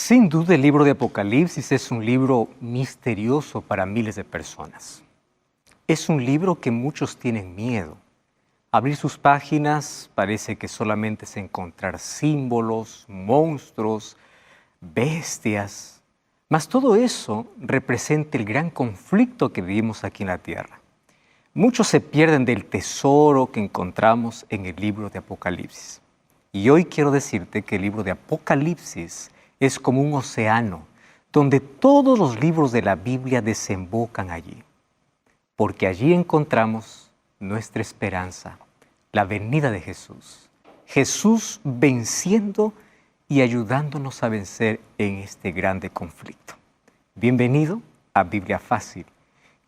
Sin duda el libro de Apocalipsis es un libro misterioso para miles de personas. Es un libro que muchos tienen miedo. Abrir sus páginas parece que solamente es encontrar símbolos, monstruos, bestias. Mas todo eso representa el gran conflicto que vivimos aquí en la tierra. Muchos se pierden del tesoro que encontramos en el libro de Apocalipsis. Y hoy quiero decirte que el libro de Apocalipsis es como un océano donde todos los libros de la Biblia desembocan allí. Porque allí encontramos nuestra esperanza, la venida de Jesús. Jesús venciendo y ayudándonos a vencer en este grande conflicto. Bienvenido a Biblia Fácil.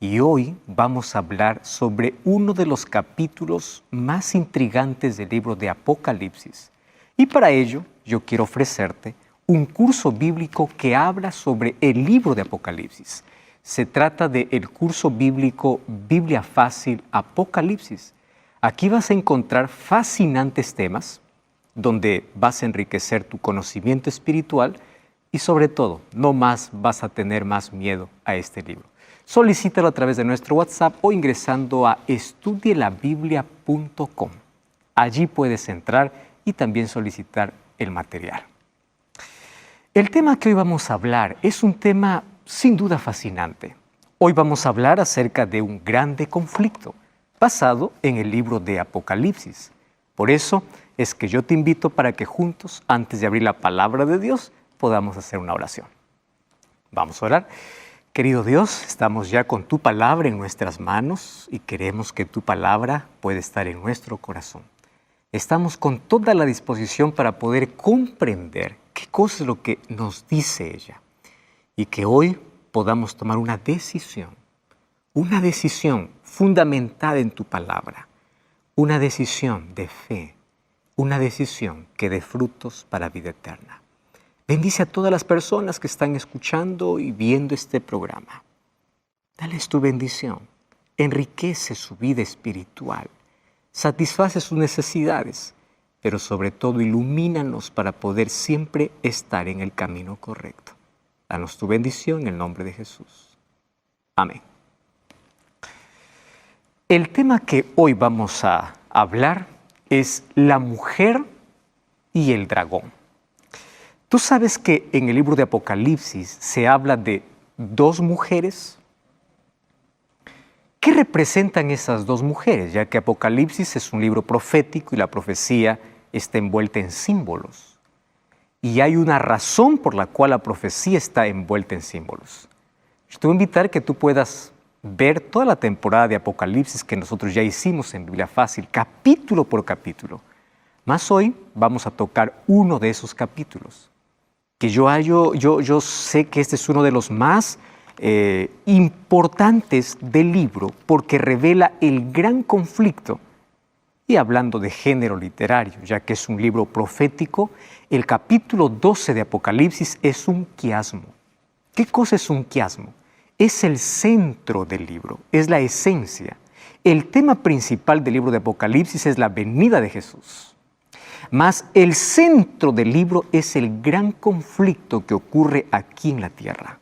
Y hoy vamos a hablar sobre uno de los capítulos más intrigantes del libro de Apocalipsis. Y para ello yo quiero ofrecerte un curso bíblico que habla sobre el libro de Apocalipsis. Se trata del curso bíblico Biblia Fácil Apocalipsis. Aquí vas a encontrar fascinantes temas donde vas a enriquecer tu conocimiento espiritual y sobre todo, no más vas a tener más miedo a este libro. Solicítalo a través de nuestro WhatsApp o ingresando a estudielabiblia.com. Allí puedes entrar y también solicitar el material. El tema que hoy vamos a hablar es un tema sin duda fascinante. Hoy vamos a hablar acerca de un grande conflicto basado en el libro de Apocalipsis. Por eso es que yo te invito para que juntos, antes de abrir la palabra de Dios, podamos hacer una oración. Vamos a orar. Querido Dios, estamos ya con tu palabra en nuestras manos y queremos que tu palabra pueda estar en nuestro corazón. Estamos con toda la disposición para poder comprender qué cosa es lo que nos dice ella y que hoy podamos tomar una decisión fundamentada en tu palabra, una decisión de fe, una decisión que dé frutos para vida eterna. Bendice a todas las personas que están escuchando y viendo este programa. Dales tu bendición, enriquece su vida espiritual, satisface sus necesidades, pero sobre todo ilumínanos para poder siempre estar en el camino correcto. Danos tu bendición en el nombre de Jesús. Amén. El tema que hoy vamos a hablar es la mujer y el dragón. Tú sabes que en el libro de Apocalipsis se habla de dos mujeres. ¿Qué representan esas dos mujeres? Ya que Apocalipsis es un libro profético y la profecía está envuelta en símbolos. Y hay una razón por la cual la profecía está envuelta en símbolos. Yo te voy a invitar que tú puedas ver toda la temporada de Apocalipsis que nosotros ya hicimos en Biblia Fácil, capítulo por capítulo. Más hoy vamos a tocar uno de esos capítulos. Que yo sé que este es uno de los más importantes del libro porque revela el gran conflicto. Y hablando de género literario, ya que es un libro profético, el capítulo 12 de Apocalipsis es un quiasmo. ¿Qué cosa es un quiasmo? Es el centro del libro, es la esencia. El tema principal del libro de Apocalipsis es la venida de Jesús. Mas el centro del libro es el gran conflicto que ocurre aquí en la tierra.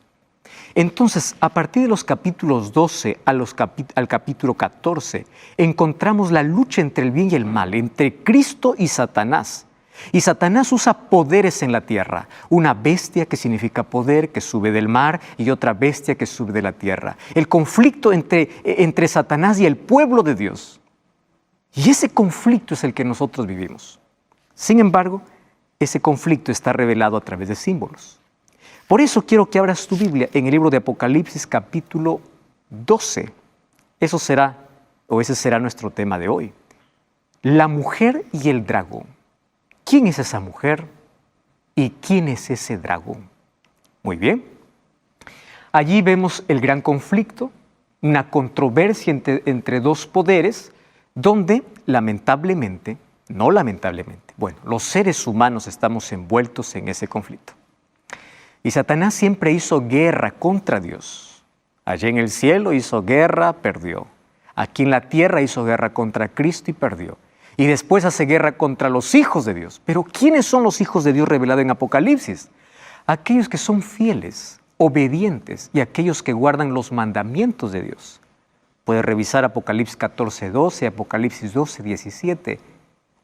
Entonces, a partir de los capítulos 12 al capítulo 14, encontramos la lucha entre el bien y el mal, entre Cristo y Satanás. Y Satanás usa poderes en la tierra, una bestia que significa poder, que sube del mar, y otra bestia que sube de la tierra. El conflicto entre Satanás y el pueblo de Dios. Y ese conflicto es el que nosotros vivimos. Sin embargo, ese conflicto está revelado a través de símbolos. Por eso quiero que abras tu Biblia en el libro de Apocalipsis capítulo 12. Ese será nuestro tema de hoy. La mujer y el dragón. ¿Quién es esa mujer y quién es ese dragón? Muy bien. Allí vemos el gran conflicto, una controversia entre dos poderes, donde los seres humanos estamos envueltos en ese conflicto. Y Satanás siempre hizo guerra contra Dios. Allí en el cielo hizo guerra, perdió. Aquí en la tierra hizo guerra contra Cristo y perdió. Y después hace guerra contra los hijos de Dios. Pero ¿quiénes son los hijos de Dios revelados en Apocalipsis? aquellos que son fieles, obedientes y aquellos que guardan los mandamientos de Dios. Puede revisar Apocalipsis 14:12, Apocalipsis 12:17.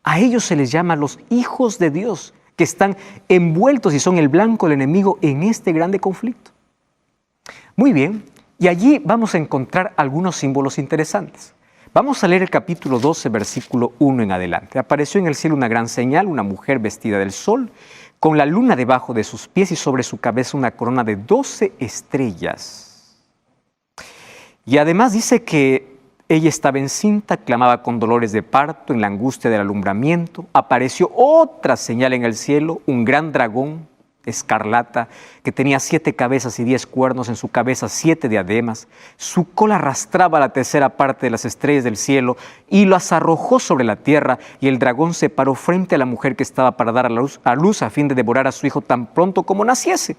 A ellos se les llama los hijos de Dios, que están envueltos y son el blanco del enemigo en este grande conflicto. Muy bien, y allí vamos a encontrar algunos símbolos interesantes. Vamos a leer el capítulo 12, versículo 1 en adelante. Apareció en el cielo una gran señal, una mujer vestida del sol, con la luna debajo de sus pies y sobre su cabeza una corona de 12 estrellas. Y además dice que ella estaba encinta, clamaba con dolores de parto en la angustia del alumbramiento. Apareció otra señal en el cielo, un gran dragón escarlata que tenía 7 cabezas y 10 cuernos, en su cabeza 7 diademas. Su cola arrastraba la tercera parte de las estrellas del cielo y las arrojó sobre la tierra, y el dragón se paró frente a la mujer que estaba para dar a luz a fin de devorar a su hijo tan pronto como naciese.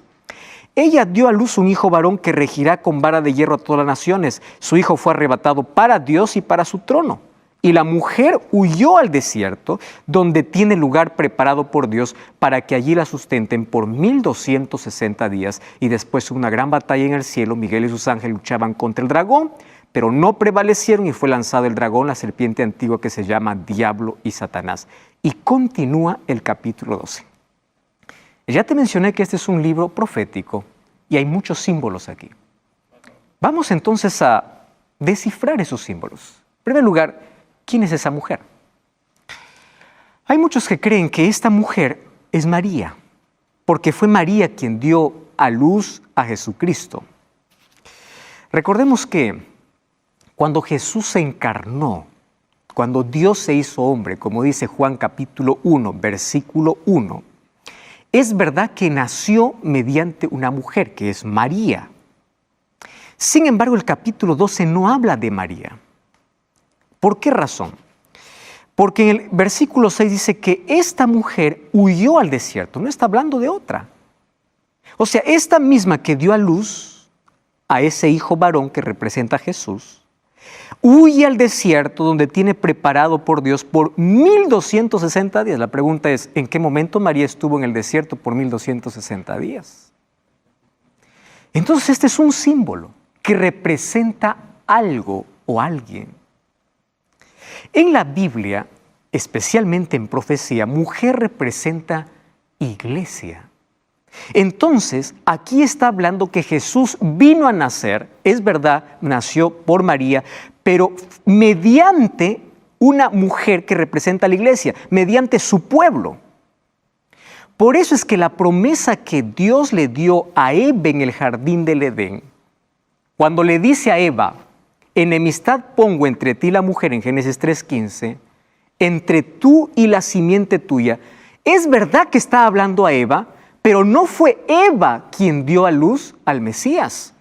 Ella dio a luz un hijo varón que regirá con vara de hierro a todas las naciones. Su hijo fue arrebatado para Dios y para su trono. Y la mujer huyó al desierto, donde tiene lugar preparado por Dios para que allí la sustenten por 1260 días. Y después de una gran batalla en el cielo, Miguel y sus ángeles luchaban contra el dragón, pero no prevalecieron y fue lanzado el dragón, la serpiente antigua que se llama Diablo y Satanás. Y continúa el capítulo 12. Ya te mencioné que este es un libro profético y hay muchos símbolos aquí. Vamos entonces a descifrar esos símbolos. En primer lugar, ¿quién es esa mujer? Hay muchos que creen que esta mujer es María, porque fue María quien dio a luz a Jesucristo. Recordemos que cuando Jesús se encarnó, cuando Dios se hizo hombre, como dice Juan capítulo 1, versículo 1, es verdad que nació mediante una mujer, que es María. Sin embargo, el capítulo 12 no habla de María. ¿Por qué razón? Porque en el versículo 6 dice que esta mujer huyó al desierto, no está hablando de otra. O sea, esta misma que dio a luz a ese hijo varón que representa a Jesús, huye al desierto donde tiene preparado por Dios por 1260 días. La pregunta es, ¿en qué momento María estuvo en el desierto por 1260 días? Entonces este es un símbolo que representa algo o alguien. En la Biblia, especialmente en profecía, mujer representa iglesia. Entonces, aquí está hablando que Jesús vino a nacer, es verdad, nació por María, pero mediante una mujer que representa a la iglesia, mediante su pueblo. Por eso es que la promesa que Dios le dio a Eva en el jardín del Edén, cuando le dice a Eva, enemistad pongo entre ti y la mujer en Génesis 3:15, entre tú y la simiente tuya, es verdad que está hablando a Eva, pero no fue Eva quien dio a luz al Mesías.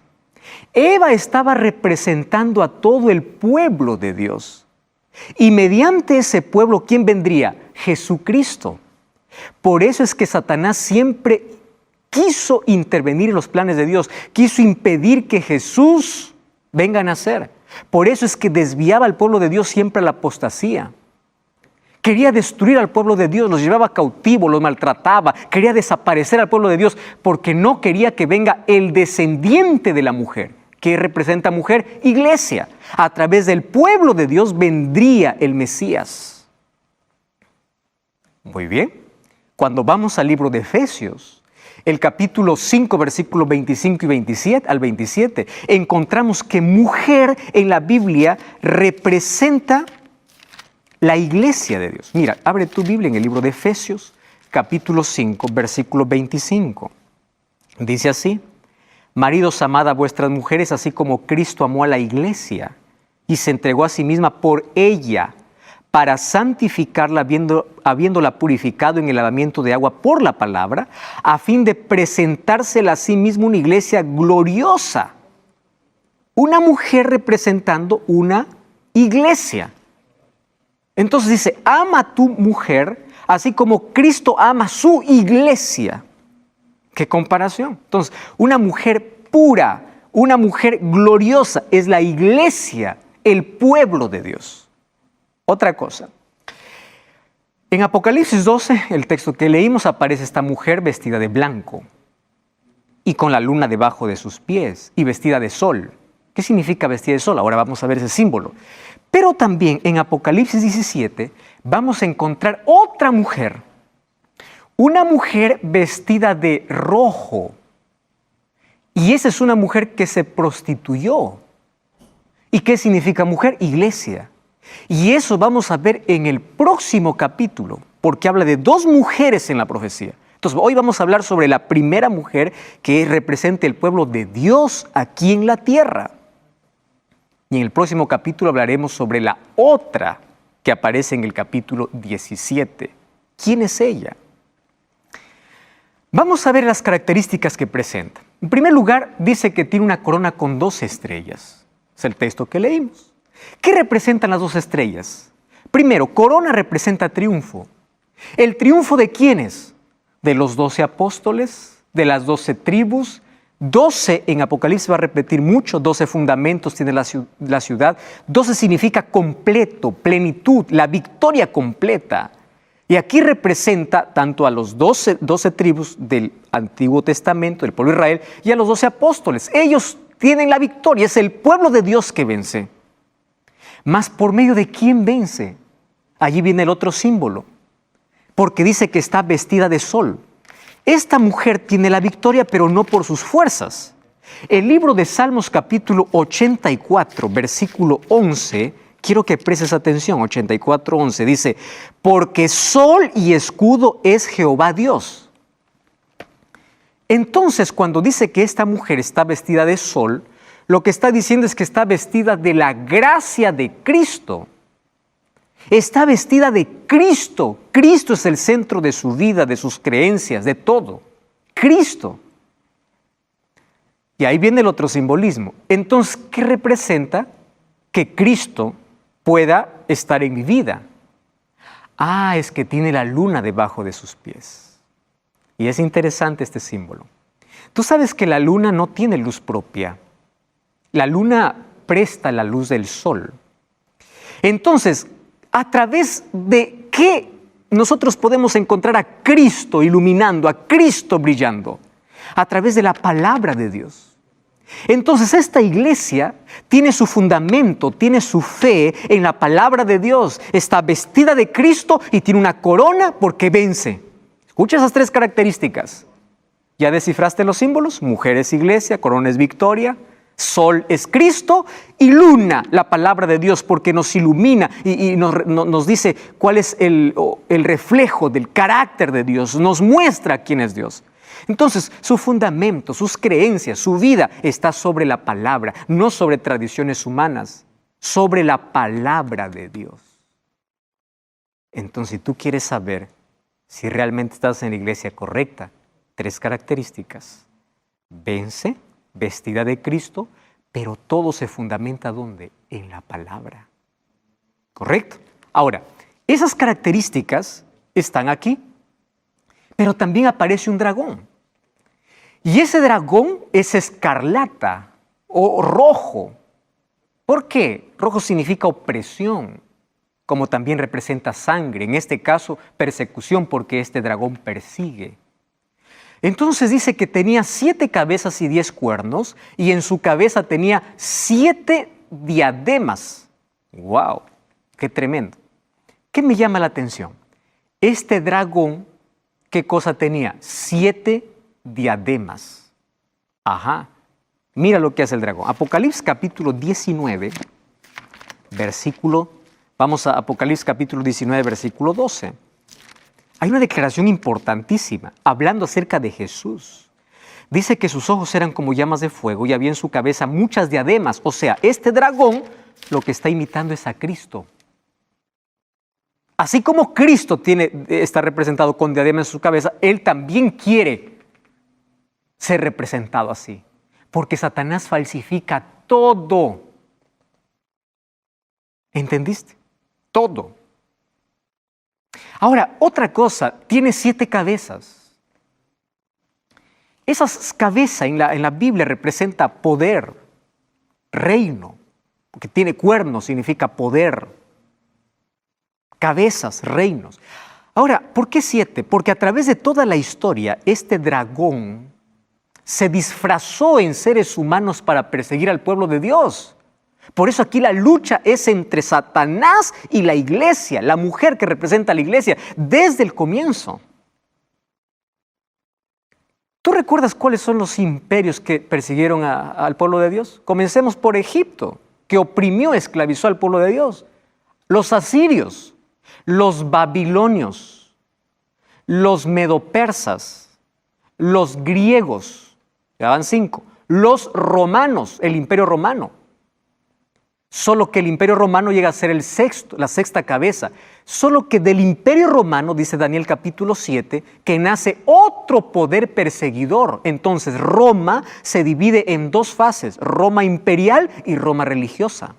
Eva estaba representando a todo el pueblo de Dios. Y mediante ese pueblo, ¿quién vendría? Jesucristo. Por eso es que Satanás siempre quiso intervenir en los planes de Dios, quiso impedir que Jesús venga a nacer. Por eso es que desviaba al pueblo de Dios siempre a la apostasía. Quería destruir al pueblo de Dios, los llevaba cautivos, los maltrataba, quería desaparecer al pueblo de Dios porque no quería que venga el descendiente de la mujer. ¿Qué representa mujer? Iglesia. A través del pueblo de Dios vendría el Mesías. Muy bien. Cuando vamos al libro de Efesios, el capítulo 5, versículos 25 y 27 al 27, encontramos que mujer en la Biblia representa la iglesia de Dios. Mira, abre tu Biblia en el libro de Efesios, capítulo 5, versículo 25. Dice así: maridos, amad a vuestras mujeres, así como Cristo amó a la iglesia y se entregó a sí misma por ella, para santificarla, habiéndola purificado en el lavamiento de agua por la palabra, a fin de presentársela a sí misma una iglesia gloriosa. Una mujer representando una iglesia. Entonces dice, ama a tu mujer, así como Cristo ama su iglesia. ¿Qué comparación? Entonces, una mujer pura, una mujer gloriosa, es la iglesia, el pueblo de Dios. Otra cosa. En Apocalipsis 12, el texto que leímos, aparece esta mujer vestida de blanco. y con la luna debajo de sus pies y vestida de sol. ¿Qué significa vestida de sol? Ahora vamos a ver ese símbolo. Pero también en Apocalipsis 17 vamos a encontrar otra mujer. Una mujer vestida de rojo. Y esa es una mujer que se prostituyó. ¿Y qué significa mujer? Iglesia. Y eso vamos a ver en el próximo capítulo, porque habla de dos mujeres en la profecía. Entonces, hoy vamos a hablar sobre la primera mujer que representa el pueblo de Dios aquí en la tierra. Y en el próximo capítulo hablaremos sobre la otra que aparece en el capítulo 17. ¿Quién es ella? Vamos a ver las características que presenta. En primer lugar, dice que tiene una corona con 12 estrellas. Es el texto que leímos. ¿Qué representan las 2 estrellas? Primero, corona representa triunfo. ¿El triunfo de quiénes? De los 12 apóstoles, de las 12 tribus. 12 en Apocalipsis va a repetir mucho, 12 fundamentos tiene la ciudad. 12 significa completo, plenitud, la victoria completa. Y aquí representa tanto a los 12 tribus del Antiguo Testamento, del pueblo de Israel, y a los 12 apóstoles. Ellos tienen la victoria, es el pueblo de Dios que vence. Mas ¿por medio de quién vence? Allí viene el otro símbolo, porque dice que está vestida de sol. Esta mujer tiene la victoria, pero no por sus fuerzas. El libro de Salmos capítulo 84, versículo 11, quiero que prestes atención, 84, 11, dice, porque sol y escudo es Jehová Dios. Entonces, cuando dice que esta mujer está vestida de sol, lo que está diciendo es que está vestida de la gracia de Cristo. Está vestida de Cristo. Cristo es el centro de su vida, de sus creencias, de todo. Cristo. Y ahí viene el otro simbolismo. Entonces, ¿qué representa? Que Cristo pueda estar en mi vida. Ah, es que tiene la luna debajo de sus pies. Y es interesante este símbolo. Tú sabes que la luna no tiene luz propia. La luna presta la luz del sol. Entonces, ¿a través de qué nosotros podemos encontrar a Cristo iluminando, a Cristo brillando? A través de la palabra de Dios. Entonces esta iglesia tiene su fundamento, tiene su fe en la palabra de Dios. Está vestida de Cristo y tiene una corona porque vence. Escucha esas 3 características. ¿Ya descifraste los símbolos? Mujer es iglesia, corona es victoria. Sol es Cristo y luna, la palabra de Dios, porque nos ilumina y nos dice cuál es el reflejo del carácter de Dios, nos muestra quién es Dios. Entonces, su fundamento, sus creencias, su vida está sobre la palabra, no sobre tradiciones humanas, sobre la palabra de Dios. Entonces, si tú quieres saber si realmente estás en la iglesia correcta, 3 características. Vence, vestida de Cristo, pero todo se fundamenta ¿dónde? En la palabra. ¿Correcto? Ahora, esas características están aquí, pero también aparece un dragón. Y ese dragón es escarlata o rojo. ¿Por qué? Rojo significa opresión, como también representa sangre. En este caso, persecución, porque este dragón persigue. Entonces dice que tenía 7 cabezas y 10 cuernos, y en su cabeza tenía 7 diademas. ¡Wow! ¡Qué tremendo! ¿Qué me llama la atención? Este dragón, ¿qué cosa tenía? 7 diademas. Ajá. Mira lo que hace el dragón. Apocalipsis capítulo 19, vamos a Apocalipsis capítulo 19, versículo 12. Hay una declaración importantísima, hablando acerca de Jesús. Dice que sus ojos eran como llamas de fuego y había en su cabeza muchas diademas. O sea, este dragón lo que está imitando es a Cristo. Así como Cristo está representado con diademas en su cabeza, Él también quiere ser representado así. Porque Satanás falsifica todo. ¿Entendiste? Todo. Ahora, otra cosa, tiene 7 cabezas. Esas cabezas en la Biblia representa poder, reino, porque tiene cuernos, significa poder. Cabezas, reinos. Ahora, ¿por qué 7? Porque a través de toda la historia, este dragón se disfrazó en seres humanos para perseguir al pueblo de Dios. Por eso aquí la lucha es entre Satanás y la iglesia, la mujer que representa a la iglesia, desde el comienzo. ¿Tú recuerdas cuáles son los imperios que persiguieron al pueblo de Dios? Comencemos por Egipto, que oprimió, esclavizó al pueblo de Dios. Los asirios, los babilonios, los medopersas, los griegos, ya van 5, los romanos, el imperio romano. Solo que el imperio romano llega a ser la sexta cabeza. Solo que del imperio romano, dice Daniel capítulo 7, que nace otro poder perseguidor. Entonces Roma se divide en dos fases, Roma imperial y Roma religiosa.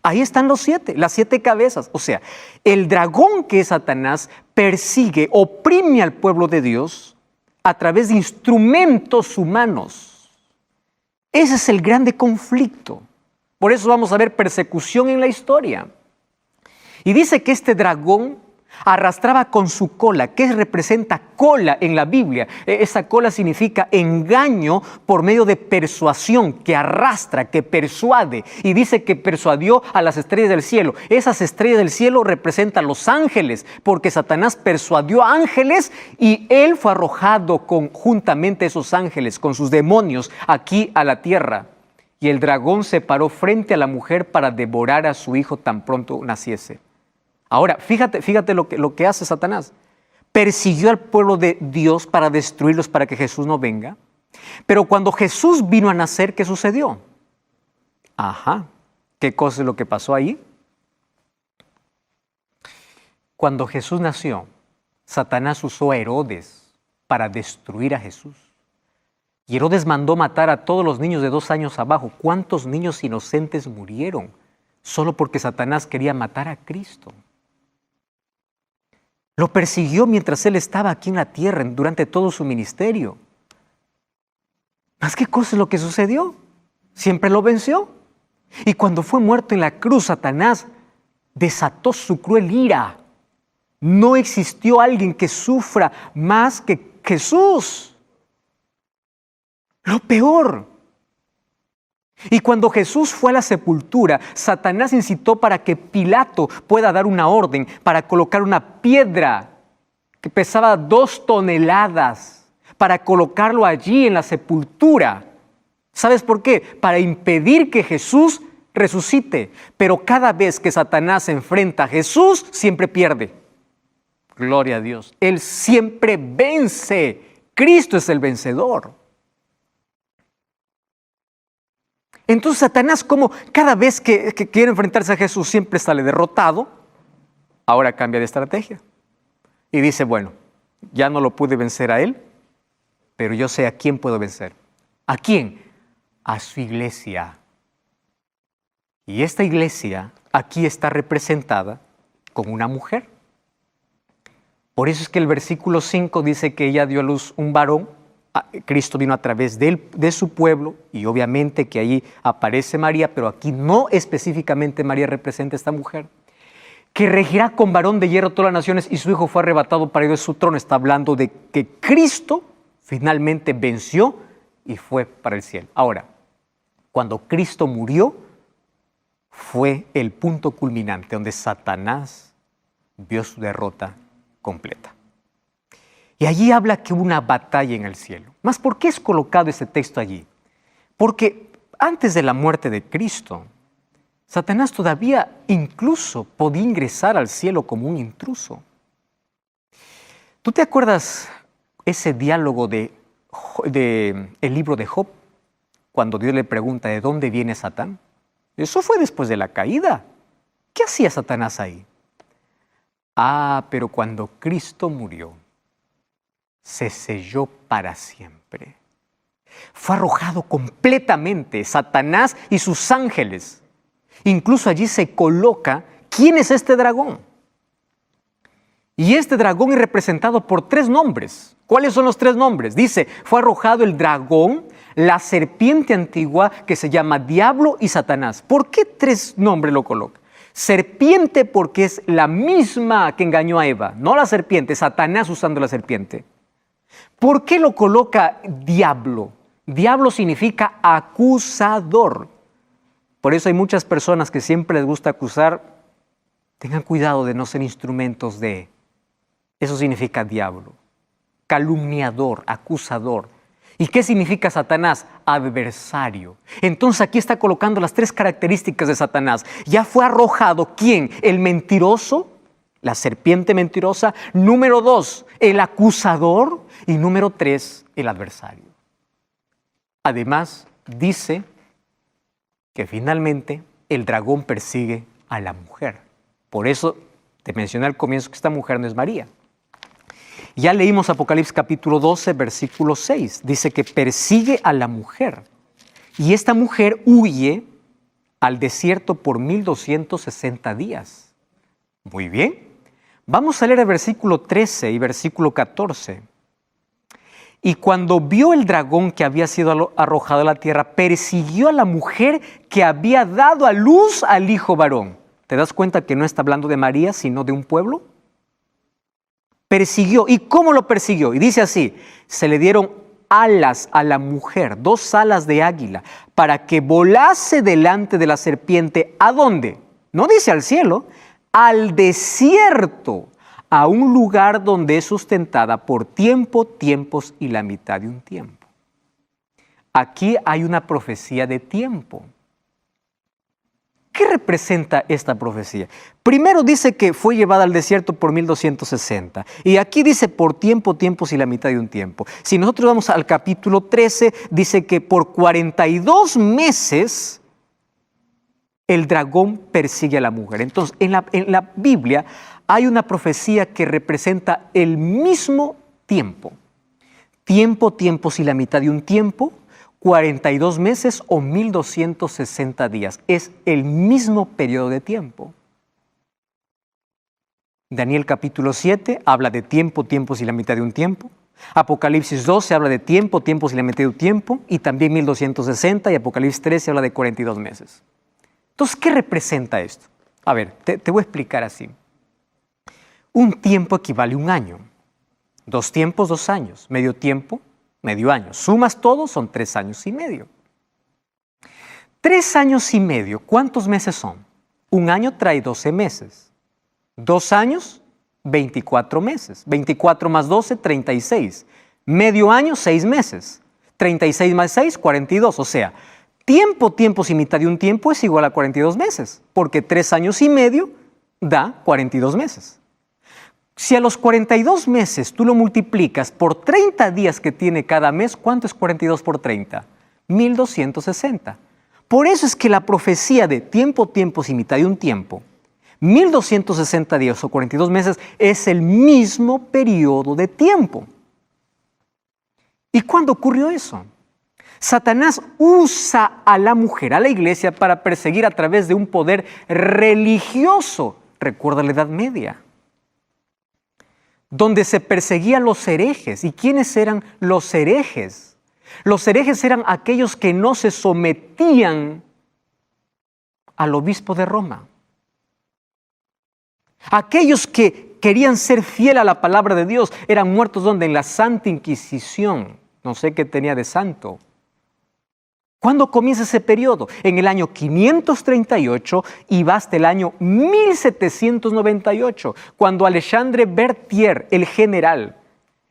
Ahí están las 7 cabezas. O sea, el dragón que es Satanás persigue, oprime al pueblo de Dios a través de instrumentos humanos. Ese es el grande conflicto. Por eso vamos a ver persecución en la historia. Y dice que este dragón arrastraba con su cola. ¿Qué representa cola en la Biblia? Esa cola significa engaño por medio de persuasión, que arrastra, que persuade. Y dice que persuadió a las estrellas del cielo. Esas estrellas del cielo representan los ángeles, porque Satanás persuadió a ángeles y él fue arrojado juntamente a esos ángeles, con sus demonios, aquí a la tierra. Y el dragón se paró frente a la mujer para devorar a su hijo tan pronto naciese. Ahora, fíjate lo que hace Satanás. Persiguió al pueblo de Dios para destruirlos, para que Jesús no venga. Pero cuando Jesús vino a nacer, ¿qué sucedió? ¿Qué cosa es lo que pasó ahí? Cuando Jesús nació, Satanás usó a Herodes para destruir a Jesús. Y Herodes mandó matar a todos los niños de 2 años abajo. ¿Cuántos niños inocentes murieron? Solo porque Satanás quería matar a Cristo. Lo persiguió mientras él estaba aquí en la tierra, durante todo su ministerio. ¿Más qué cosa es lo que sucedió? Siempre lo venció. Y cuando fue muerto en la cruz, Satanás desató su cruel ira. No existió alguien que sufra más que Jesús. Lo peor. Y cuando Jesús fue a la sepultura, Satanás incitó para que Pilato pueda dar una orden para colocar una piedra que pesaba 2 toneladas, para colocarlo allí en la sepultura. ¿Sabes por qué? Para impedir que Jesús resucite. Pero cada vez que Satanás se enfrenta a Jesús, siempre pierde. Gloria a Dios. Él siempre vence. Cristo es el vencedor. Entonces Satanás, como cada vez que quiere enfrentarse a Jesús, siempre sale derrotado, ahora cambia de estrategia. Y dice, bueno, ya no lo pude vencer a él, pero yo sé a quién puedo vencer. ¿A quién? A su iglesia. Y esta iglesia aquí está representada con una mujer. Por eso es que el versículo 5 dice que ella dio a luz un varón. Cristo vino a través de su pueblo, y obviamente que ahí aparece María, pero aquí no específicamente María representa a esta mujer, que regirá con varón de hierro todas las naciones, y su hijo fue arrebatado para ir de su trono. Está hablando de que Cristo finalmente venció y fue para el cielo. Ahora, cuando Cristo murió, fue el punto culminante donde Satanás vio su derrota completa. Y allí habla que hubo una batalla en el cielo. ¿Mas por qué es colocado este texto allí? Porque antes de la muerte de Cristo, Satanás todavía incluso podía ingresar al cielo como un intruso. ¿Tú te acuerdas ese diálogo de el libro de Job? Cuando Dios le pregunta, ¿de dónde viene Satán? Eso fue después de la caída. ¿Qué hacía Satanás ahí? Pero cuando Cristo murió, se selló para siempre. Fue arrojado completamente Satanás y sus ángeles. Incluso allí se coloca, ¿quién es este dragón? Y este dragón es representado por 3 nombres. ¿Cuáles son los 3 nombres? Dice, fue arrojado el dragón, la serpiente antigua, que se llama Diablo y Satanás. ¿Por qué 3 nombres lo coloca? Serpiente porque es la misma que engañó a Eva, no la serpiente, Satanás usando la serpiente. ¿Por qué lo coloca diablo? Diablo significa acusador. Por eso hay muchas personas que siempre les gusta acusar. Tengan cuidado de no ser instrumentos de... Eso significa diablo. Calumniador, acusador. ¿Y qué significa Satanás? Adversario. Entonces aquí está colocando las 3 características de Satanás. Ya fue arrojado, ¿quién? El mentiroso, la serpiente mentirosa. Número 2, el acusador. Y número 3, el adversario. Además, dice que finalmente el dragón persigue a la mujer. Por eso te mencioné al comienzo que esta mujer no es María. Ya leímos Apocalipsis capítulo 12, versículo 6. Dice que persigue a la mujer. Y esta mujer huye al desierto por 1260 días. Muy bien. Vamos a leer el versículo 13 y versículo 14. Y cuando vio el dragón que había sido arrojado a la tierra, persiguió a la mujer que había dado a luz al hijo varón. ¿Te das cuenta que no está hablando de María, sino de un pueblo? Persiguió. ¿Y cómo lo persiguió? Y dice así, se le dieron alas a la mujer, 2 alas de águila, para que volase delante de la serpiente. ¿A dónde? No dice al cielo, al desierto, a un lugar donde es sustentada por tiempo, tiempos y la mitad de un tiempo. Aquí hay una profecía de tiempo. ¿Qué representa esta profecía? Primero dice que fue llevada al desierto por 1260. Y aquí dice por tiempo, tiempos y la mitad de un tiempo. Si nosotros vamos al capítulo 13, dice que por 42 meses el dragón persigue a la mujer. Entonces, en la Biblia hay una profecía que representa el mismo tiempo. Tiempo, tiempos y la mitad de un tiempo. 42 meses o 1260 días. Es el mismo periodo de tiempo. Daniel capítulo 7 habla de tiempo, tiempos y la mitad de un tiempo. Apocalipsis 12 habla de tiempo, tiempos y la mitad de un tiempo. Y también 1260 y Apocalipsis 13 habla de 42 meses. Entonces, ¿qué representa esto? A ver, te voy a explicar así. Un tiempo equivale a un año. 2 tiempos, 2 años. Medio tiempo, medio año. Sumas todo, son 3 años y medio. 3 años y medio, ¿cuántos meses son? Un año trae 12 meses. 2 años, 24 meses. 24 más 12, 36. Medio año, 6 meses. 36 más 6, 42. O sea, tiempo, tiempos y mitad de un tiempo es igual a 42 meses. Porque 3 años y medio da 42 meses. Si a los 42 meses tú lo multiplicas por 30 días que tiene cada mes, ¿cuánto es 42 por 30? 1260. Por eso es que la profecía de tiempo, tiempos y mitad de un tiempo, 1260 días o 42 meses, es el mismo periodo de tiempo. ¿Y cuándo ocurrió eso? Satanás usa a la mujer, a la iglesia, para perseguir a través de un poder religioso. Recuerda la Edad Media, donde se perseguían los herejes. ¿Y quiénes eran los herejes? Los herejes eran aquellos que no se sometían al obispo de Roma. Aquellos que querían ser fieles a la palabra de Dios eran muertos ¿dónde? En la Santa Inquisición. No sé qué tenía de santo. ¿Cuándo comienza ese periodo? En el año 538 y va hasta el año 1798, cuando Alexandre Berthier, el general,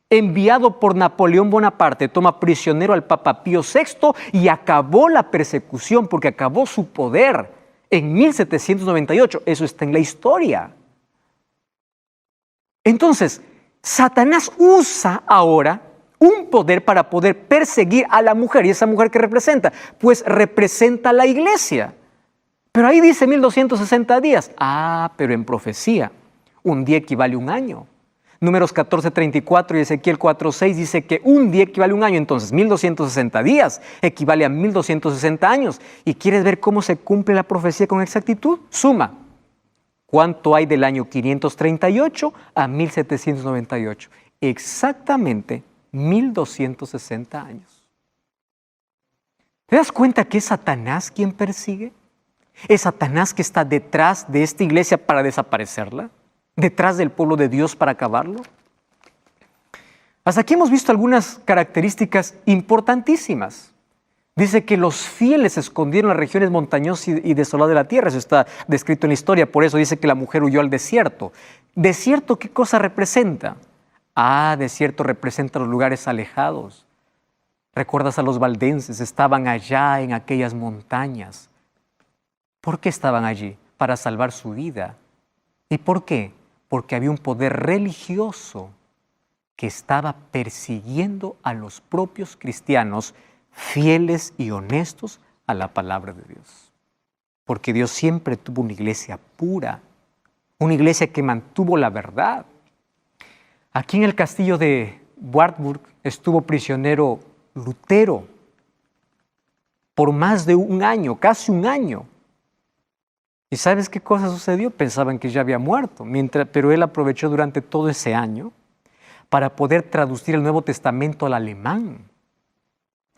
enviado por Napoleón Bonaparte, toma prisionero al Papa Pío VI y acabó la persecución porque acabó su poder en 1798. Eso está en la historia. Entonces, Satanás usa ahora un poder para poder perseguir a la mujer. ¿Y esa mujer qué representa? Pues representa a la iglesia. Pero ahí dice 1260 días. Ah, pero en profecía, un día equivale a un año. Números 14:34 y Ezequiel 4:6 dice que un día equivale a un año. Entonces, 1260 días equivale a 1260 años. ¿Y quieres ver cómo se cumple la profecía con exactitud? Suma. ¿Cuánto hay del año 538 a 1798? Exactamente 1260 años. ¿Te das cuenta que es Satanás quien persigue? ¿Es Satanás que está detrás de esta iglesia para desaparecerla? ¿Detrás del pueblo de Dios para acabarlo? Hasta aquí hemos visto algunas características importantísimas. Dice que los fieles se escondieron en las regiones montañosas y desoladas de la tierra. Eso está descrito en la historia. Por eso dice que la mujer huyó al desierto. ¿Desierto qué cosa representa? Desierto representa los lugares alejados. ¿Recuerdas a los valdenses? Estaban allá en aquellas montañas. ¿Por qué estaban allí? Para salvar su vida. ¿Y por qué? Porque había un poder religioso que estaba persiguiendo a los propios cristianos fieles y honestos a la palabra de Dios. Porque Dios siempre tuvo una iglesia pura, una iglesia que mantuvo la verdad. Aquí en el castillo de Wartburg estuvo prisionero Lutero por más de un año, casi un año. ¿Y sabes qué cosa sucedió? Pensaban que ya había muerto, pero él aprovechó durante todo ese año para poder traducir el Nuevo Testamento al alemán.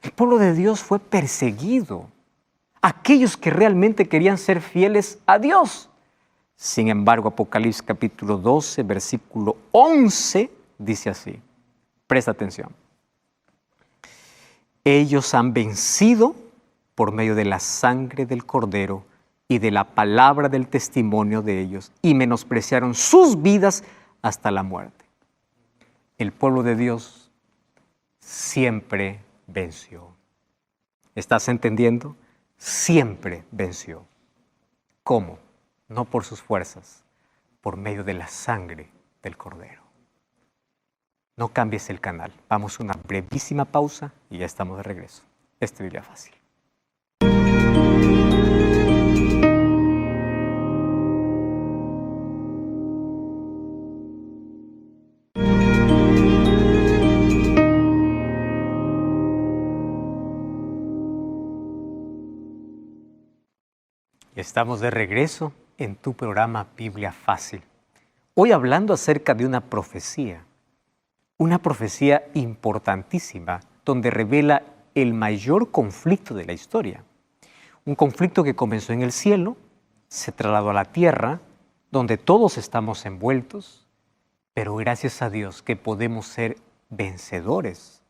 El pueblo de Dios fue perseguido. Aquellos que realmente querían ser fieles a Dios. Sin embargo, Apocalipsis capítulo 12, versículo 11, dice así. Presta atención. Ellos han vencido por medio de la sangre del Cordero y de la palabra del testimonio de ellos, y menospreciaron sus vidas hasta la muerte. El pueblo de Dios siempre venció. ¿Estás entendiendo? Siempre venció. ¿Cómo? No por sus fuerzas, por medio de la sangre del Cordero. No cambies el canal. Vamos a una brevísima pausa y ya estamos de regreso. Biblia Fácil. Estamos de regreso en tu programa Biblia Fácil. Hoy hablando acerca de una profecía importantísima donde revela el mayor conflicto de la historia. Un conflicto que comenzó en el cielo, se trasladó a la tierra, donde todos estamos envueltos, pero gracias a Dios que podemos ser vencedores.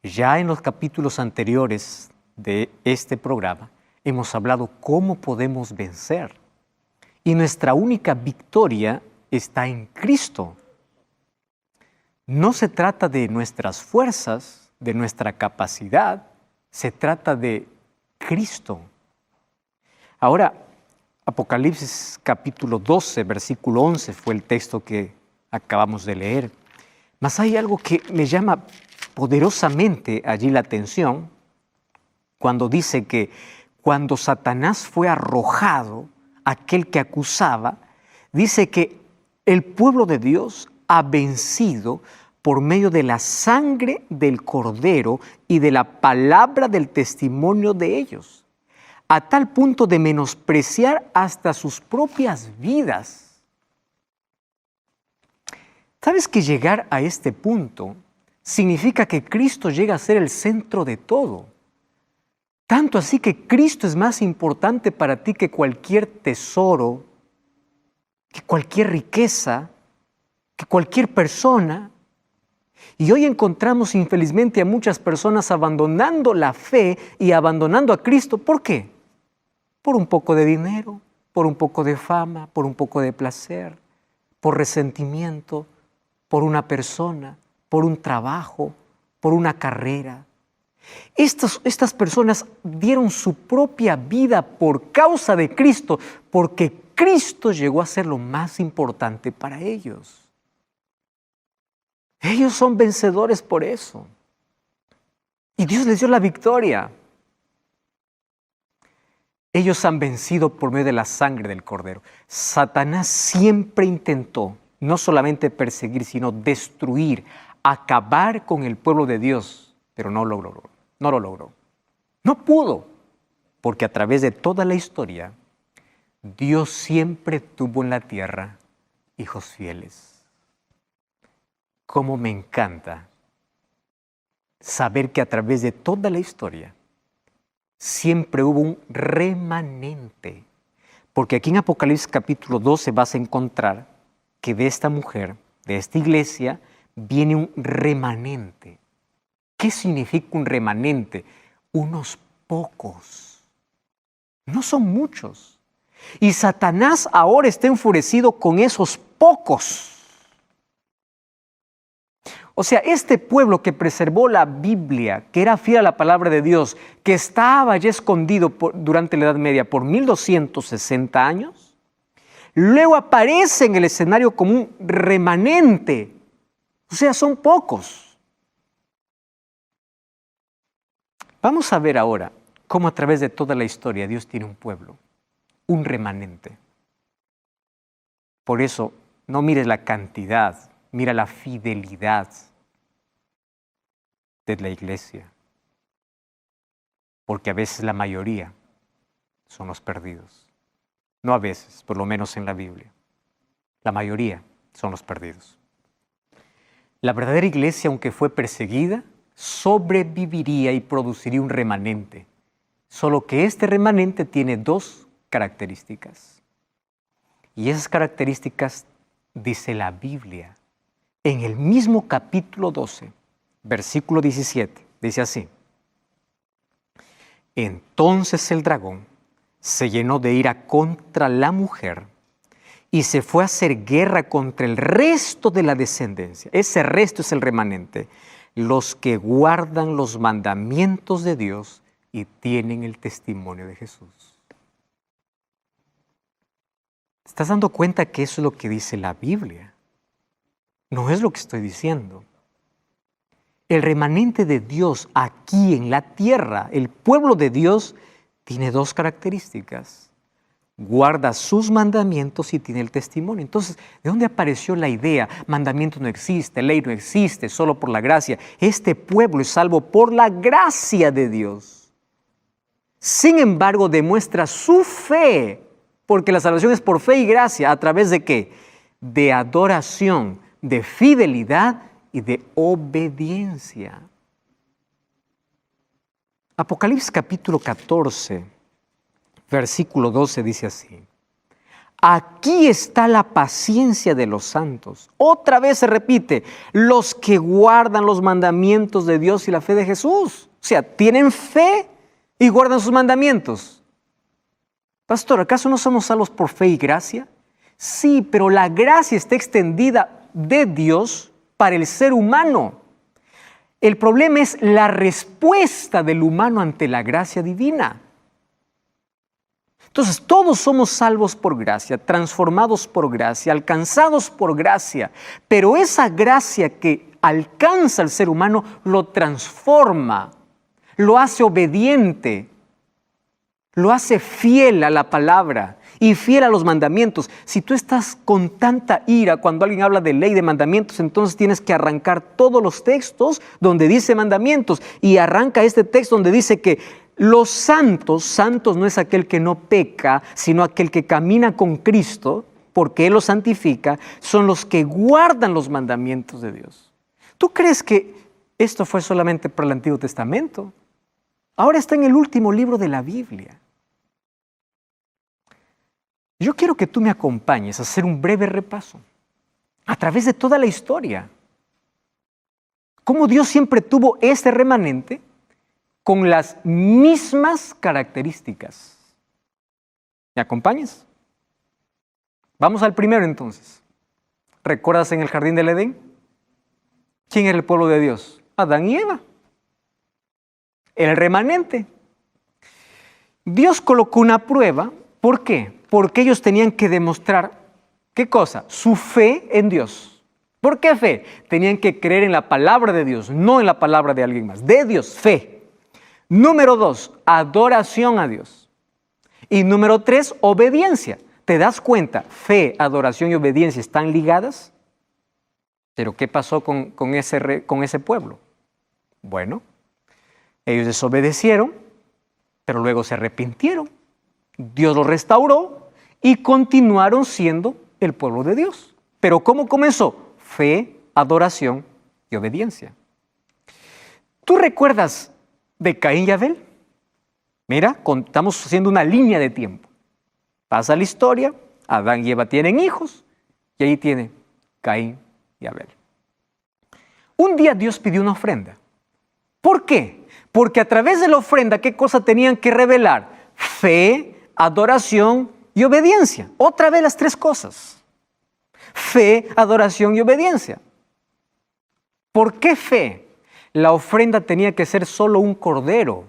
Ya en los capítulos anteriores de este programa, hemos hablado cómo podemos vencer. Y nuestra única victoria está en Cristo. No se trata de nuestras fuerzas, de nuestra capacidad, se trata de Cristo. Ahora, Apocalipsis capítulo 12, versículo 11 fue el texto que acabamos de leer. Mas hay algo que me llama poderosamente allí la atención cuando dice que cuando Satanás fue arrojado, aquel que acusaba, dice que el pueblo de Dios ha vencido por medio de la sangre del Cordero y de la palabra del testimonio de ellos, a tal punto de menospreciar hasta sus propias vidas. ¿Sabes que llegar a este punto significa que Cristo llega a ser el centro de todo? Tanto así que Cristo es más importante para ti que cualquier tesoro, que cualquier riqueza, que cualquier persona. Y hoy encontramos infelizmente a muchas personas abandonando la fe y abandonando a Cristo. ¿Por qué? Por un poco de dinero, por un poco de fama, por un poco de placer, por resentimiento, por una persona, por un trabajo, por una carrera. Estas personas dieron su propia vida por causa de Cristo, porque Cristo llegó a ser lo más importante para ellos. Ellos son vencedores por eso. Y Dios les dio la victoria. Ellos han vencido por medio de la sangre del Cordero. Satanás siempre intentó no solamente perseguir, sino destruir, acabar con el pueblo de Dios, pero no lo logró. No pudo, porque a través de toda la historia, Dios siempre tuvo en la tierra hijos fieles. Cómo me encanta saber que a través de toda la historia siempre hubo un remanente. Porque aquí en Apocalipsis capítulo 12 vas a encontrar que de esta mujer, de esta iglesia, viene un remanente. ¿Qué significa un remanente? Unos pocos. No son muchos. Y Satanás ahora está enfurecido con esos pocos. O sea, este pueblo que preservó la Biblia, que era fiel a la palabra de Dios, que estaba ya escondido durante la Edad Media por 1260 años, luego aparece en el escenario como un remanente. O sea, son pocos. Vamos a ver ahora cómo a través de toda la historia Dios tiene un pueblo, un remanente. Por eso, no mires la cantidad, mira la fidelidad de la iglesia. Porque a veces la mayoría son los perdidos. No a veces, por lo menos en la Biblia. La mayoría son los perdidos. La verdadera iglesia, aunque fue perseguida, sobreviviría y produciría un remanente. Solo que este remanente tiene dos características. Y esas características dice la Biblia. En el mismo capítulo 12, versículo 17, dice así: entonces el dragón se llenó de ira contra la mujer y se fue a hacer guerra contra el resto de la descendencia. Ese resto es el remanente, los que guardan los mandamientos de Dios y tienen el testimonio de Jesús. ¿Te estás dando cuenta que eso es lo que dice la Biblia? No es lo que estoy diciendo. El remanente de Dios aquí en la tierra, el pueblo de Dios, tiene dos características. Guarda sus mandamientos y tiene el testimonio. Entonces, ¿de dónde apareció la idea? Mandamiento no existe, ley no existe, solo por la gracia. Este pueblo es salvo por la gracia de Dios. Sin embargo, demuestra su fe, porque la salvación es por fe y gracia. ¿A través de qué? De adoración, de fidelidad y de obediencia. Apocalipsis capítulo 14, versículo 12 dice así: aquí está la paciencia de los santos. Otra vez se repite, los que guardan los mandamientos de Dios y la fe de Jesús. O sea, tienen fe y guardan sus mandamientos. Pastor, ¿acaso no somos salvos por fe y gracia? Sí, pero la gracia está extendida de Dios para el ser humano. El problema es la respuesta del humano ante la gracia divina. Entonces, todos somos salvos por gracia, transformados por gracia, alcanzados por gracia, pero esa gracia que alcanza al ser humano lo transforma, lo hace obediente, lo hace fiel a la palabra y fiel a los mandamientos. Si tú estás con tanta ira cuando alguien habla de ley, de mandamientos, entonces tienes que arrancar todos los textos donde dice mandamientos y arranca este texto donde dice que los santos no es aquel que no peca, sino aquel que camina con Cristo, porque Él los santifica, son los que guardan los mandamientos de Dios. ¿Tú crees que esto fue solamente para el Antiguo Testamento? Ahora está en el último libro de la Biblia. Yo quiero que tú me acompañes a hacer un breve repaso a través de toda la historia. Cómo Dios siempre tuvo este remanente con las mismas características. ¿Me acompañas? Vamos al primero entonces. ¿Recuerdas en el jardín del Edén? ¿Quién era el pueblo de Dios? Adán y Eva. El remanente. Dios colocó una prueba. ¿Por qué? Porque ellos tenían que demostrar, ¿qué cosa? Su fe en Dios. ¿Por qué fe? Tenían que creer en la palabra de Dios, no en la palabra de alguien más. De Dios, fe. Número 2, adoración a Dios. Y número 3, obediencia. ¿Te das cuenta? Fe, adoración y obediencia están ligadas. ¿Pero qué pasó con ese pueblo? Bueno, ellos desobedecieron, pero luego se arrepintieron. Dios los restauró y continuaron siendo el pueblo de Dios. ¿Pero cómo comenzó? Fe, adoración y obediencia. ¿Tú recuerdas de Caín y Abel? Mira, estamos haciendo una línea de tiempo. Pasa la historia, Adán y Eva tienen hijos y ahí tiene Caín y Abel. Un día Dios pidió una ofrenda. ¿Por qué? Porque a través de la ofrenda, ¿qué cosa tenían que revelar? Fe, adoración y obediencia. Otra vez las tres cosas. Fe, adoración y obediencia. ¿Por qué fe? La ofrenda tenía que ser solo un cordero.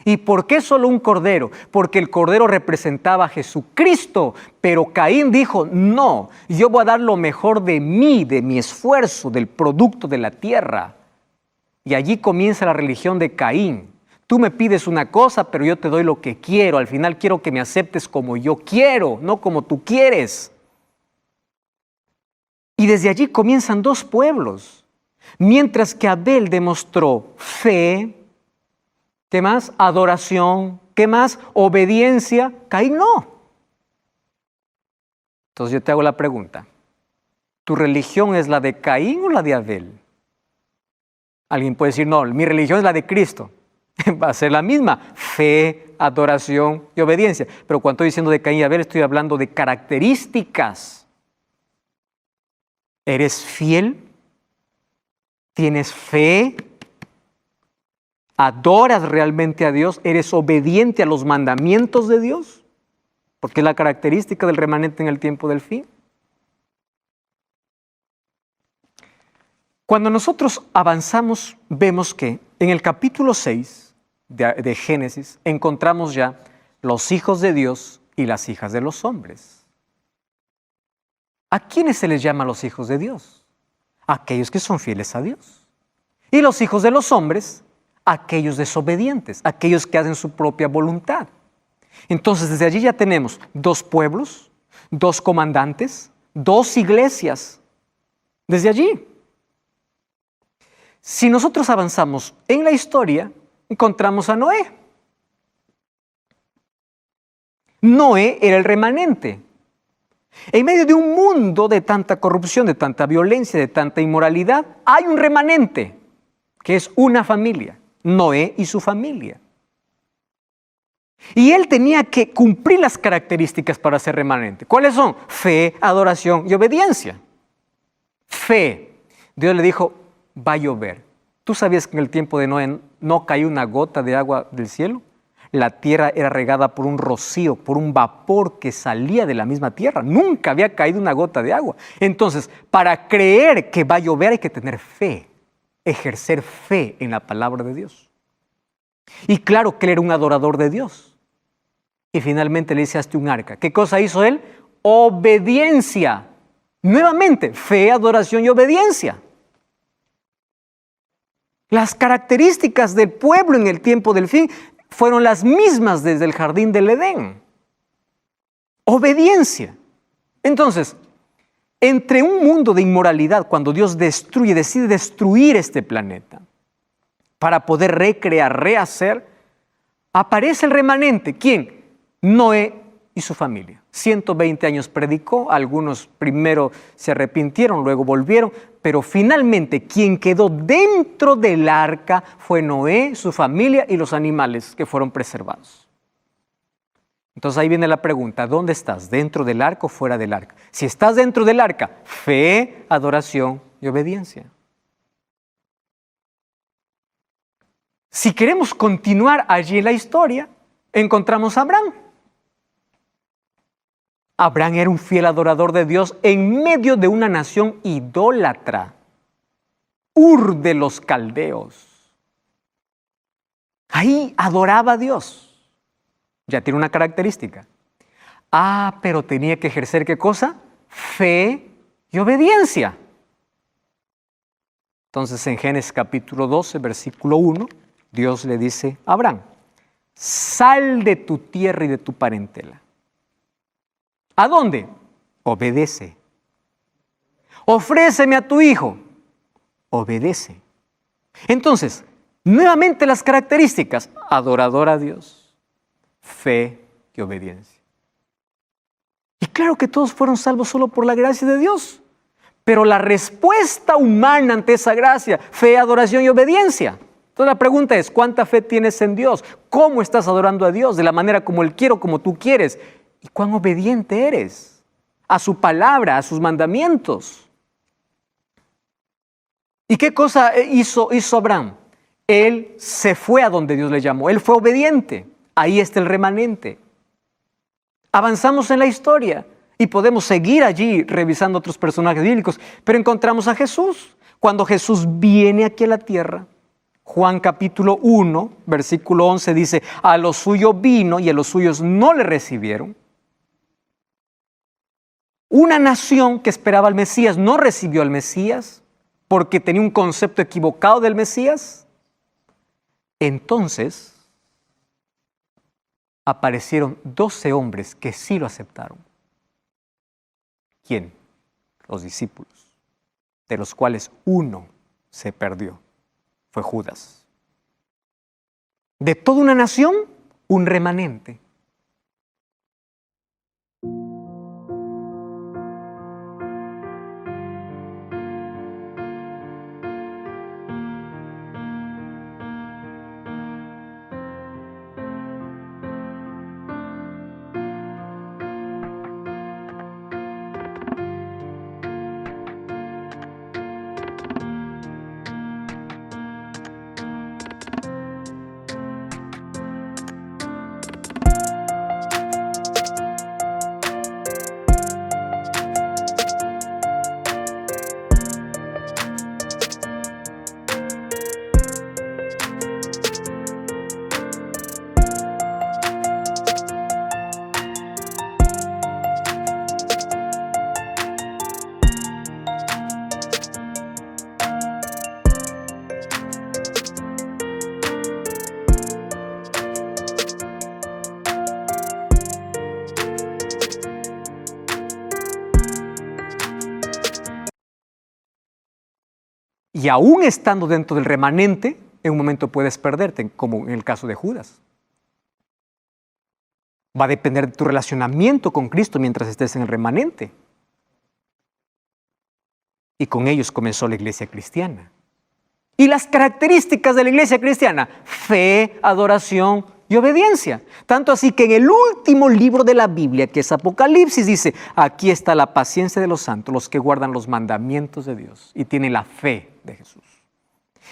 ¿Y por qué solo un cordero? Porque el cordero representaba a Jesucristo, pero Caín dijo, no, yo voy a dar lo mejor de mí, de mi esfuerzo, del producto de la tierra. Y allí comienza la religión de Caín. Tú me pides una cosa, pero yo te doy lo que quiero. Al final quiero que me aceptes como yo quiero, no como tú quieres. Y desde allí comienzan dos pueblos. Mientras que Abel demostró fe, ¿qué más? Adoración, ¿qué más? Obediencia, Caín no. Entonces yo te hago la pregunta, ¿tu religión es la de Caín o la de Abel? Alguien puede decir, no, mi religión es la de Cristo. Va a ser la misma, fe, adoración y obediencia. Pero cuando estoy diciendo de Caín y Abel, estoy hablando de características. ¿Eres fiel? ¿Tienes fe? ¿Adoras realmente a Dios? ¿Eres obediente a los mandamientos de Dios? Porque es la característica del remanente en el tiempo del fin. Cuando nosotros avanzamos, vemos que en el capítulo 6 de Génesis encontramos ya los hijos de Dios y las hijas de los hombres. ¿A quiénes se les llama los hijos de Dios? Aquellos que son fieles a Dios. Y los hijos de los hombres, aquellos desobedientes, aquellos que hacen su propia voluntad. Entonces, desde allí ya tenemos dos pueblos, dos comandantes, dos iglesias. Desde allí. Si nosotros avanzamos en la historia, encontramos a Noé. Noé era el remanente. En medio de un mundo de tanta corrupción, de tanta violencia, de tanta inmoralidad, hay un remanente, que es una familia, Noé y su familia. Y él tenía que cumplir las características para ser remanente. ¿Cuáles son? Fe, adoración y obediencia. Fe. Dios le dijo, va a llover. ¿Tú sabías que en el tiempo de Noé no cayó una gota de agua del cielo? La tierra era regada por un rocío, por un vapor que salía de la misma tierra. Nunca había caído una gota de agua. Entonces, para creer que va a llover hay que tener fe, ejercer fe en la palabra de Dios. Y claro que él era un adorador de Dios. Y finalmente le dice, hazte un arca. ¿Qué cosa hizo él? Obediencia. Nuevamente, fe, adoración y obediencia. Las características del pueblo en el tiempo del fin fueron las mismas desde el jardín del Edén. Obediencia. Entonces, entre un mundo de inmoralidad, cuando Dios decide destruir este planeta para poder recrear, rehacer, aparece el remanente. ¿Quién? Noé y su familia. 120 años predicó, algunos primero se arrepintieron, luego volvieron, pero finalmente quien quedó dentro del arca fue Noé, su familia y los animales que fueron preservados. Entonces ahí viene la pregunta, ¿dónde estás? ¿Dentro del arca o fuera del arca? Si estás dentro del arca, fe, adoración y obediencia. Si queremos continuar allí en la historia, encontramos a Abraham. Abraham era un fiel adorador de Dios en medio de una nación idólatra, Ur de los caldeos. Ahí adoraba a Dios. Ya tiene una característica. Pero tenía que ejercer ¿qué cosa? Fe y obediencia. Entonces en Génesis capítulo 12, versículo 1, Dios le dice a Abraham, sal de tu tierra y de tu parentela. ¿A dónde? Obedece. Ofréceme a tu hijo. Obedece. Entonces, nuevamente las características, adorador a Dios, fe y obediencia. Y claro que todos fueron salvos solo por la gracia de Dios, pero la respuesta humana ante esa gracia, fe, adoración y obediencia. Entonces la pregunta es, ¿cuánta fe tienes en Dios? ¿Cómo estás adorando a Dios? ¿De la manera como Él quiere o como tú quieres? ¿Y cuán obediente eres a su palabra, a sus mandamientos? ¿Y qué cosa hizo Abraham? Él se fue a donde Dios le llamó. Él fue obediente. Ahí está el remanente. Avanzamos en la historia y podemos seguir allí revisando otros personajes bíblicos, pero encontramos a Jesús. Cuando Jesús viene aquí a la tierra, Juan capítulo 1, versículo 11 dice, a lo suyo vino y a los suyos no le recibieron. Una nación que esperaba al Mesías no recibió al Mesías porque tenía un concepto equivocado del Mesías. Entonces aparecieron 12 hombres que sí lo aceptaron. ¿Quién? Los discípulos, de los cuales uno se perdió. Fue Judas. De toda una nación, un remanente. Y aún estando dentro del remanente, en un momento puedes perderte, como en el caso de Judas. Va a depender de tu relacionamiento con Cristo mientras estés en el remanente. Y con ellos comenzó la iglesia cristiana. Y las características de la iglesia cristiana: fe, adoración y obediencia. Tanto así que en el último libro de la Biblia, que es Apocalipsis, dice, aquí está la paciencia de los santos, los que guardan los mandamientos de Dios y tienen la fe de Jesús.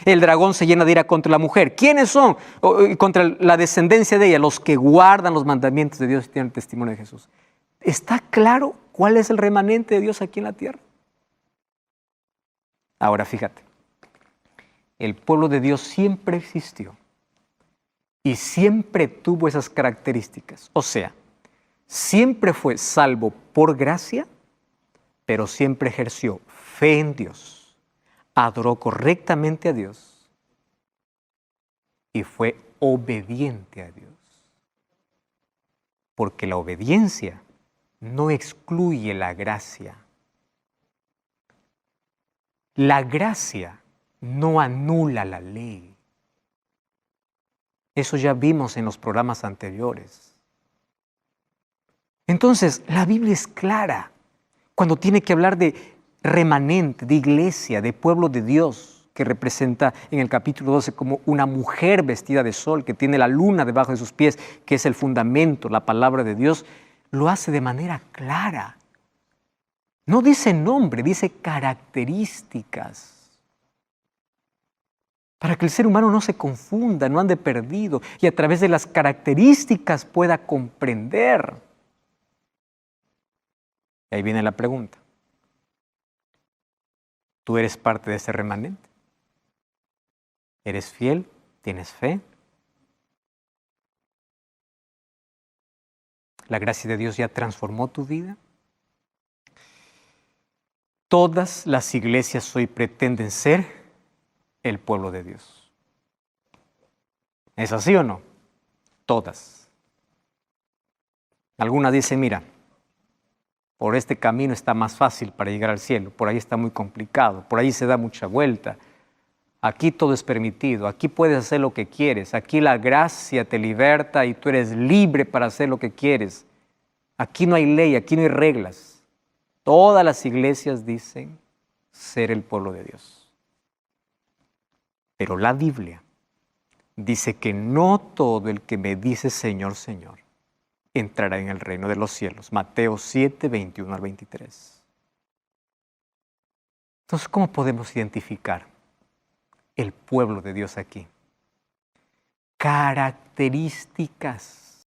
El dragón se llena de ira contra la mujer. ¿Quiénes son? Contra la descendencia de ella, los que guardan los mandamientos de Dios y tienen el testimonio de Jesús. ¿Está claro cuál es el remanente de Dios aquí en la tierra? Ahora fíjate, el pueblo de Dios siempre existió y siempre tuvo esas características. O sea, siempre fue salvo por gracia, pero siempre ejerció fe en Dios, adoró correctamente a Dios y fue obediente a Dios. Porque la obediencia no excluye la gracia. La gracia no anula la ley. Eso ya vimos en los programas anteriores. Entonces, la Biblia es clara cuando tiene que hablar de remanente, de iglesia, de pueblo de Dios, que representa en el capítulo 12 como una mujer vestida de sol, que tiene la luna debajo de sus pies, que es el fundamento, la palabra de Dios. Lo hace de manera clara. No dice nombre, dice características. Para que el ser humano no se confunda, no ande perdido y a través de las características pueda comprender. Y ahí viene la pregunta. ¿Tú eres parte de ese remanente? ¿Eres fiel? ¿Tienes fe? ¿La gracia de Dios ya transformó tu vida? Todas las iglesias hoy pretenden ser el pueblo de Dios. ¿Es así o no? Todas. Algunas dicen, mira, por este camino está más fácil para llegar al cielo, por ahí está muy complicado, por ahí se da mucha vuelta. Aquí todo es permitido, aquí puedes hacer lo que quieres, aquí la gracia te liberta y tú eres libre para hacer lo que quieres. Aquí no hay ley, aquí no hay reglas. Todas las iglesias dicen ser el pueblo de Dios. Pero la Biblia dice que no todo el que me dice Señor, Señor, entrará en el reino de los cielos. Mateo 7, 21 al 23. Entonces, ¿cómo podemos identificar el pueblo de Dios aquí. Características.